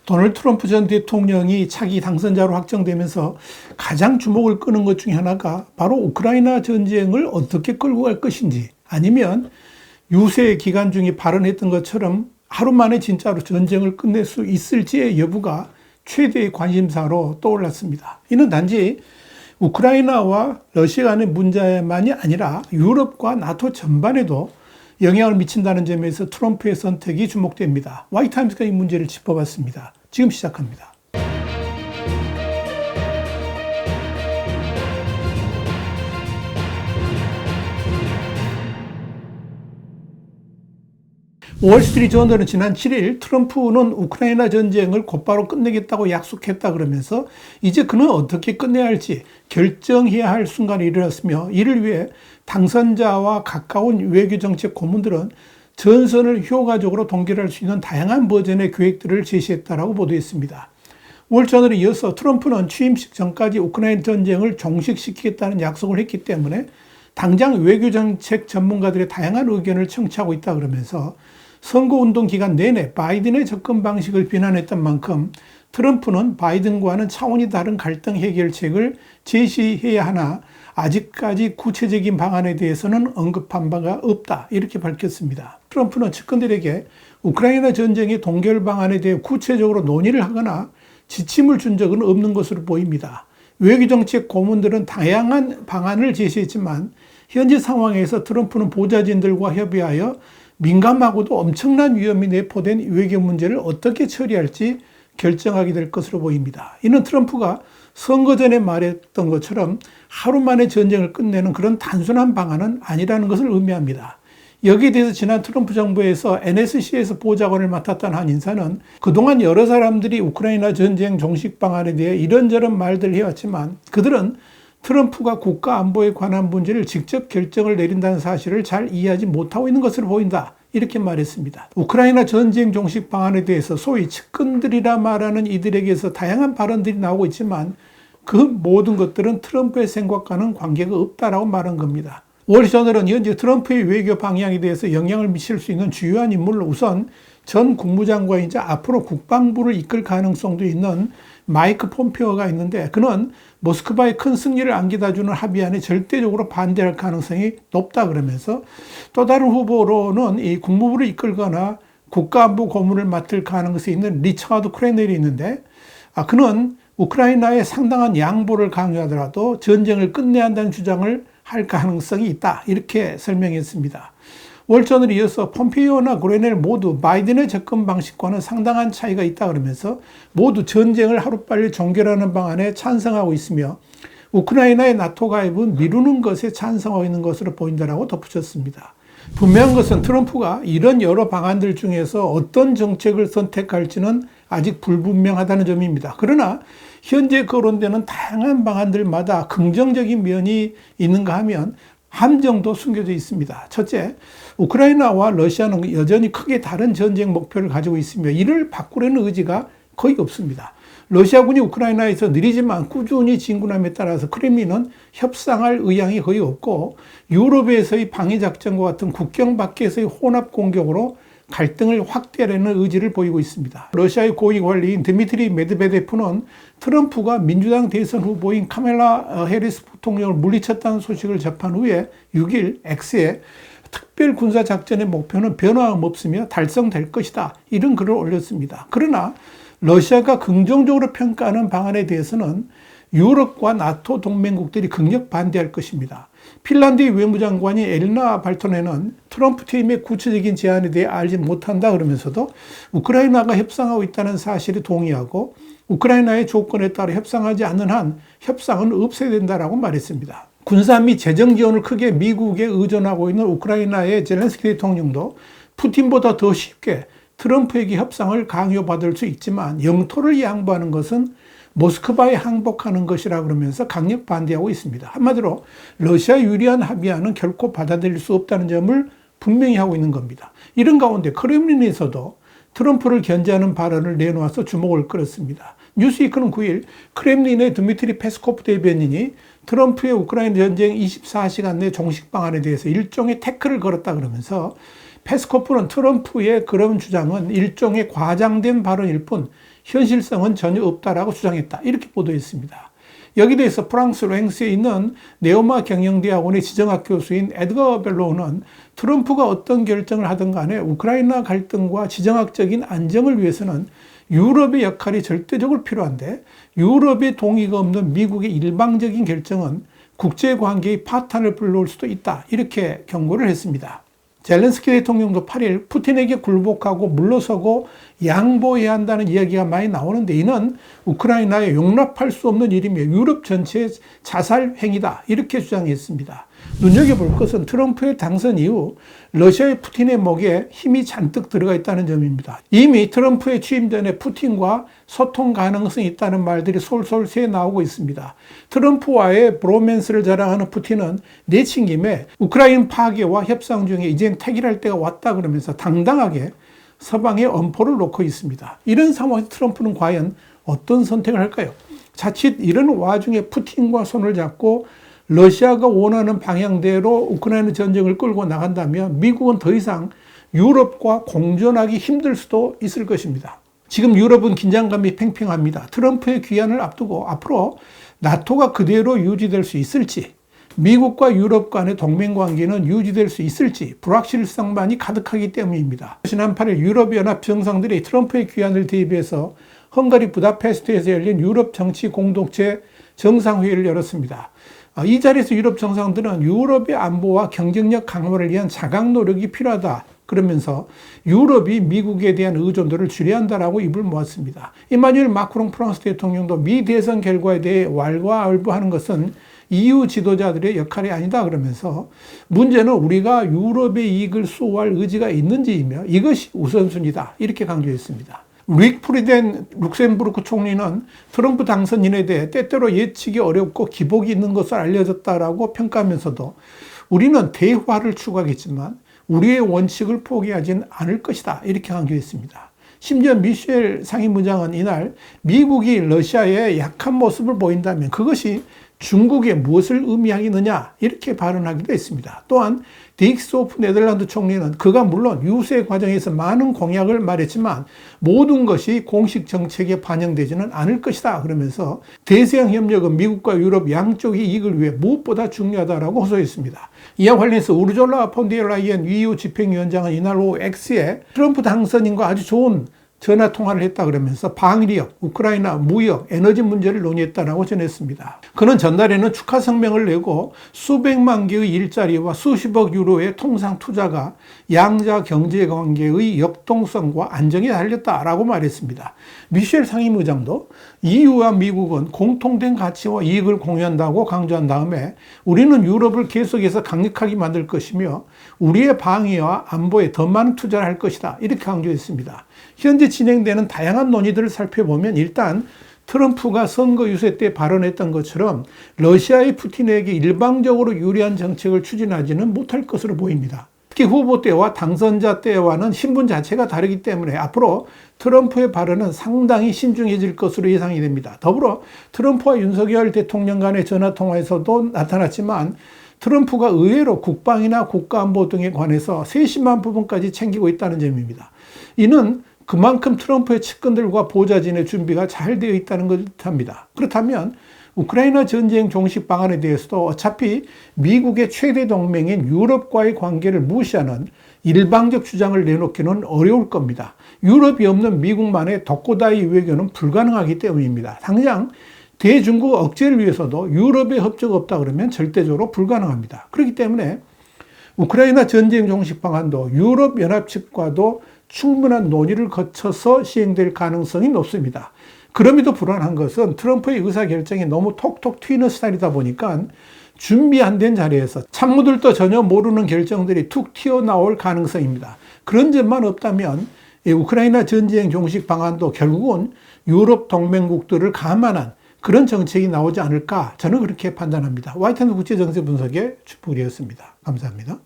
도널드 트럼프 전 대통령이 차기 당선자로 확정되면서 가장 주목을 끄는 것 중에 하나가 바로 우크라이나 전쟁을 어떻게 끌고 갈 것인지, 아니면 유세 기간 중에 발언했던 것처럼 하루 만에 진짜로 전쟁을 끝낼 수 있을지의 여부가 최대의 관심사로 떠올랐습니다. 이는 단지 우크라이나와 러시아 간의 문제만이 아니라 유럽과 나토 전반에도 영향을 미친다는 점에서 트럼프의 선택이 주목됩니다. 화이트타임스가 이 문제를 짚어봤습니다. 지금 시작합니다. 월스트리트저널은 지난 7일 트럼프는 우크라이나 전쟁을 곧바로 끝내겠다고 약속했다 그러면서 이제 그는 어떻게 끝내야 할지 결정해야 할 순간이 이르렀으며, 이를 위해 당선자와 가까운 외교정책 고문들은 전선을 효과적으로 동결할 수 있는 다양한 버전의 계획들을 제시했다라고 보도했습니다. 월저널에 이어서 트럼프는 취임식 전까지 우크라이나 전쟁을 종식시키겠다는 약속을 했기 때문에 당장 외교정책 전문가들의 다양한 의견을 청취하고 있다 그러면서 선거운동 기간 내내 바이든의 접근 방식을 비난했던 만큼 트럼프는 바이든과는 차원이 다른 갈등 해결책을 제시해야 하나 아직까지 구체적인 방안에 대해서는 언급한 바가 없다, 이렇게 밝혔습니다. 트럼프는 측근들에게 우크라이나 전쟁의 동결 방안에 대해 구체적으로 논의를 하거나 지침을 준 적은 없는 것으로 보입니다. 외교정책 고문들은 다양한 방안을 제시했지만 현재 상황에서 트럼프는 보좌진들과 협의하여 민감하고도 엄청난 위험이 내포된 외교 문제를 어떻게 처리할지 결정하게 될 것으로 보입니다. 이는 트럼프가 선거 전에 말했던 것처럼 하루 만에 전쟁을 끝내는 그런 단순한 방안은 아니라는 것을 의미합니다. 여기에 대해서 지난 트럼프 정부에서 NSC에서 보좌관을 맡았던 한 인사는 그동안 여러 사람들이 우크라이나 전쟁 종식 방안에 대해 이런저런 말들을 해왔지만 그들은 트럼프가 국가 안보에 관한 문제를 직접 결정을 내린다는 사실을 잘 이해하지 못하고 있는 것으로 보인다, 이렇게 말했습니다. 우크라이나 전쟁 종식 방안에 대해서 소위 측근들이라 말하는 이들에게서 다양한 발언들이 나오고 있지만 그 모든 것들은 트럼프의 생각과는 관계가 없다라고 말한 겁니다. 월저널은 현재 트럼프의 외교 방향에 대해서 영향을 미칠 수 있는 주요한 인물로 우선 전 국무장관이자 앞으로 국방부를 이끌 가능성도 있는 마이크 폼페오가 있는데, 그는 모스크바에 큰 승리를 안겨다주는 합의안에 절대적으로 반대할 가능성이 높다 그러면서 또 다른 후보로는 이 국무부를 이끌거나 국가안보 고문을 맡을 가능성이 있는 리처드 크레넬이 있는데, 그는 우크라이나에 상당한 양보를 강요하더라도 전쟁을 끝내야 한다는 주장을 할 가능성이 있다, 이렇게 설명했습니다. 월전을 이어서 폼페이오나 그레넬 모두 바이든의 접근 방식과는 상당한 차이가 있다 그러면서 모두 전쟁을 하루빨리 종결하는 방안에 찬성하고 있으며 우크라이나의 나토 가입은 미루는 것에 찬성하고 있는 것으로 보인다라고 덧붙였습니다. 분명한 것은 트럼프가 이런 여러 방안들 중에서 어떤 정책을 선택할지는 아직 불분명하다는 점입니다. 그러나 현재 거론되는 다양한 방안들마다 긍정적인 면이 있는가 하면 함정도 숨겨져 있습니다. 첫째, 우크라이나와 러시아는 여전히 크게 다른 전쟁 목표를 가지고 있으며 이를 바꾸려는 의지가 거의 없습니다. 러시아군이 우크라이나에서 느리지만 꾸준히 진군함에 따라서 크렘린은 협상할 의향이 거의 없고 유럽에서의 방위작전과 같은 국경 밖에서의 혼합 공격으로 갈등을 확대하려는 의지를 보이고 있습니다. 러시아의 고위 관리인 드미트리 메드베데프는 트럼프가 민주당 대선 후보인 카멜라 해리스 부통령을 물리쳤다는 소식을 접한 후에 6일 X에 특별 군사작전의 목표는 변함 없으며 달성될 것이다, 이런 글을 올렸습니다. 그러나 러시아가 긍정적으로 평가하는 방안에 대해서는 유럽과 나토 동맹국들이 극력 반대할 것입니다. 핀란드의 외무장관이 엘리나 발토네는 트럼프 팀의 구체적인 제안에 대해 알지 못한다 그러면서도 우크라이나가 협상하고 있다는 사실에 동의하고 우크라이나의 조건에 따라 협상하지 않는 한 협상은 없애야 된다라고 말했습니다. 군사 및 재정 지원을 크게 미국에 의존하고 있는 우크라이나의 젤렌스키 대통령도 푸틴보다 더 쉽게 트럼프에게 협상을 강요받을 수 있지만 영토를 양보하는 것은 모스크바에 항복하는 것이라 그러면서 강력 반대하고 있습니다. 한마디로 러시아 유리한 합의안은 결코 받아들일 수 없다는 점을 분명히 하고 있는 겁니다. 이런 가운데 크렘린에서도 트럼프를 견제하는 발언을 내놓아서 주목을 끌었습니다. 뉴스위크는 9일 크렘린의 드미트리 페스코프 대변인이 트럼프의 우크라이나 전쟁 24시간 내 종식 방안에 대해서 일종의 태클을 걸었다 그러면서 페스코프는 트럼프의 그런 주장은 일종의 과장된 발언일 뿐 현실성은 전혀 없다라고 주장했다. 이렇게 보도했습니다. 여기에 대해서 프랑스 랭스에 있는 네오마 경영대학원의 지정학 교수인 에드거 벨로우는 트럼프가 어떤 결정을 하든 간에 우크라이나 갈등과 지정학적인 안정을 위해서는 유럽의 역할이 절대적으로 필요한데 유럽의 동의가 없는 미국의 일방적인 결정은 국제관계의 파탄을 불러올 수도 있다. 이렇게 경고를 했습니다. 젤렌스키 대통령도 8일 푸틴에게 굴복하고 물러서고 양보해야 한다는 이야기가 많이 나오는데 이는 우크라이나에 용납할 수 없는 일이며 유럽 전체의 자살 행위다. 이렇게 주장했습니다. 눈여겨볼 것은 트럼프의 당선 이후 러시아의 푸틴의 목에 힘이 잔뜩 들어가 있다는 점입니다. 이미 트럼프의 취임 전에 푸틴과 소통 가능성이 있다는 말들이 솔솔 새 나오고 있습니다. 트럼프와의 브로맨스를 자랑하는 푸틴은 내친 김에 우크라이나 파괴와 협상 중에 이젠 택일할 때가 왔다 그러면서 당당하게 서방에 엄포를 놓고 있습니다. 이런 상황에서 트럼프는 과연 어떤 선택을 할까요? 자칫 이런 와중에 푸틴과 손을 잡고 러시아가 원하는 방향대로 우크라이나 전쟁을 끌고 나간다면 미국은 더 이상 유럽과 공존하기 힘들 수도 있을 것입니다. 지금 유럽은 긴장감이 팽팽합니다. 트럼프의 귀환을 앞두고 앞으로 나토가 그대로 유지될 수 있을지, 미국과 유럽 간의 동맹관계는 유지될 수 있을지 불확실성만이 가득하기 때문입니다. 지난 8일 유럽연합 정상들이 트럼프의 귀환을 대비해서 헝가리 부다페스트에서 열린 유럽 정치 공동체 정상회의를 열었습니다. 이 자리에서 유럽 정상들은 유럽의 안보와 경쟁력 강화를 위한 자각 노력이 필요하다. 그러면서 유럽이 미국에 대한 의존도를 줄여야 한다라고 입을 모았습니다. 이마뉴엘 마크롱 프랑스 대통령도 미 대선 결과에 대해 왈가왈부하는 것은 EU 지도자들의 역할이 아니다 그러면서 문제는 우리가 유럽의 이익을 수호할 의지가 있는지이며 이것이 우선순위다. 이렇게 강조했습니다. 릭 프리덴 룩셈부르크 총리는 트럼프 당선인에 대해 때때로 예측이 어렵고 기복이 있는 것을 알려졌다라고 평가하면서도 우리는 대화를 추구하겠지만 우리의 원칙을 포기하지는 않을 것이다. 이렇게 강조했습니다. 심지어 미셸 상임의장은 이날 미국이 러시아에 약한 모습을 보인다면 그것이 중국에 무엇을 의미하겠느냐 이렇게 발언하기도 했습니다. 또한 딕스호프 네덜란드 총리는 그가 물론 유세 과정에서 많은 공약을 말했지만 모든 것이 공식 정책에 반영되지는 않을 것이다 그러면서 대서양 협력은 미국과 유럽 양쪽의 이익을 위해 무엇보다 중요하다고 호소했습니다. 이와 관련해서 우르졸라 폰데르라이엔 EU 집행위원장은 이날 오후 X에 트럼프 당선인과 아주 좋은 전화 통화를 했다 그러면서 방위력, 우크라이나, 무역, 에너지 문제를 논의했다라고 전했습니다. 그는 전날에는 축하 성명을 내고 수백만 개의 일자리와 수십억 유로의 통상 투자가 양자 경제 관계의 역동성과 안정에 달렸다라고 말했습니다. 미셸 상임의장도 EU와 미국은 공통된 가치와 이익을 공유한다고 강조한 다음에 우리는 유럽을 계속해서 강력하게 만들 것이며 우리의 방위와 안보에 더 많은 투자를 할 것이다. 이렇게 강조했습니다. 현재 진행되는 다양한 논의들을 살펴보면 일단 트럼프가 선거 유세 때 발언했던 것처럼 러시아의 푸틴에게 일방적으로 유리한 정책을 추진하지는 못할 것으로 보입니다. 특히 후보 때와 당선자 때와는 신분 자체가 다르기 때문에 앞으로 트럼프의 발언은 상당히 신중해질 것으로 예상이 됩니다. 더불어 트럼프와 윤석열 대통령 간의 전화통화에서도 나타났지만 트럼프가 의외로 국방이나 국가안보 등에 관해서 세심한 부분까지 챙기고 있다는 점입니다. 이는 그만큼 트럼프의 측근들과 보좌진의 준비가 잘 되어 있다는 것 합니다. 그렇다면 우크라이나 전쟁 종식 방안에 대해서도 어차피 미국의 최대 동맹인 유럽과의 관계를 무시하는 일방적 주장을 내놓기는 어려울 겁니다. 유럽이 없는 미국만의 독고다이 외교는 불가능하기 때문입니다. 당장 대중국 억제를 위해서도 유럽의 협조가 없다 그러면 절대적으로 불가능합니다. 그렇기 때문에 우크라이나 전쟁 종식 방안도 유럽연합 측과도 충분한 논의를 거쳐서 시행될 가능성이 높습니다. 그럼에도 불안한 것은 트럼프의 의사결정이 너무 톡톡 튀는 스타일이다 보니까 준비 안 된 자리에서 참모들도 전혀 모르는 결정들이 툭 튀어나올 가능성입니다. 그런 점만 없다면 우크라이나 전쟁 종식 방안도 결국은 유럽 동맹국들을 감안한 그런 정책이 나오지 않을까 저는 그렇게 판단합니다. 화이트한드 국제정세 분석의 주풀이었습니다. 감사합니다.